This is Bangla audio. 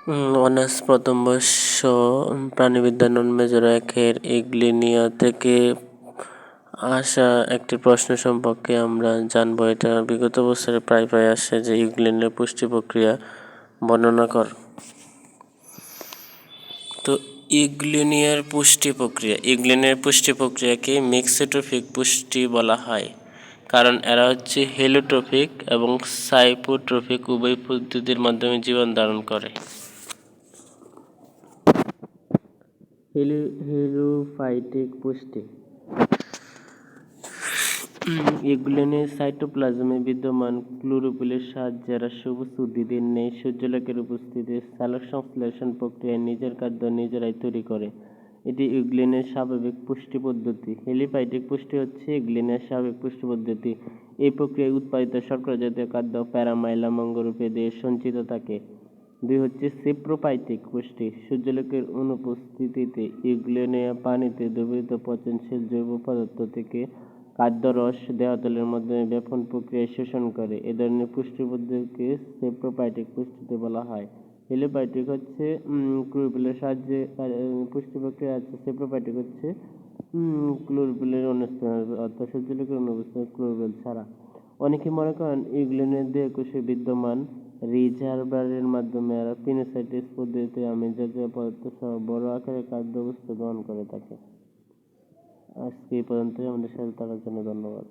অনার্স প্রথম বর্ষ প্রাণিবিদ্যা নন মেজর 1-এর ইগলিনিয়া থেকে আসা একটি প্রশ্ন সম্পর্কে আমরা জানবো। এটা বিগত বছরে প্রায় আসে যে ইউগ্লিনের পুষ্টি প্রক্রিয়া বর্ণনা কর। তো ইউগ্লিনের পুষ্টি প্রক্রিয়াকে মিক্সোট্রফিক পুষ্টি বলা হয়, কারণ এরা হচ্ছে হেলোট্রফিক এবং সাইপোট্রফিক উভয় পদ্ধতির মাধ্যমে জীবন ধারণ করে। হেলোফাইটিক পুষ্টি ইউগ্লিনের সাইটোপ্লাজমে বিদ্যমান ক্লোরোফিলের সাহায্যে এরা সবুজ উদ্ভিদের ন্যায় সূর্যালোকের উপস্থিতিতে সালোকসংশ্লেষণ প্রক্রিয়ায় নিজের খাদ্য নিজেরাই তৈরি করে। এটি ইউগ্লিনের স্বাভাবিক পুষ্টি পদ্ধতি। হেলিফাইটিক পুষ্টি হচ্ছে ইউগ্লিনের স্বাভাবিক পুষ্টি পদ্ধতি। এই প্রক্রিয়ায় উৎপাদিত শর্করা জাতীয় খাদ্য প্যারামাইলাম অঙ্গরূপে দেহে সঞ্চিত থাকে। 2 হচ্ছে সেপ্রোফাইটিক পুষ্টি। সূর্যালোকের অনুপস্থিতিতে ইউগ্লিনিয়া পানিতে দ্রবীভূত পচনশীল জৈব পদার্থ থেকে খাদ্যরস দেহতলের মাধ্যমে ব্যাপন প্রক্রিয়ায় শোষণ করে। এ ধরনের পুষ্টি পদ্ধতিকে সেপ্রোফাইটিক পুষ্টি বলা হয়। হেলিফাইটিক হচ্ছে ক্লোরোফিলের সাহায্যে পুষ্টি প্রক্রিয়া আছে। সেপ্রোফাইটিক হচ্ছে ক্লোরোফিলের অনুপস্থিতি অর্থাৎ সূর্যালোকের অনুপস্থিতি ক্লোরোফিল ছাড়া। অনেকে মনে করেন ইউগ্লিনের দেহকোষে বিদ্যমান রিজার্ভারের মাধ্যমে এরা পিনোসাইটোসিস পদ্ধতিতে আমিষ জাতীয় পদার্থ সহ বড় আকারের খাদ্যবস্তু গ্রহণ করে থাকে। আজকে এই পর্যন্তই। আমাদের সাথে থাকার জন্য ধন্যবাদ।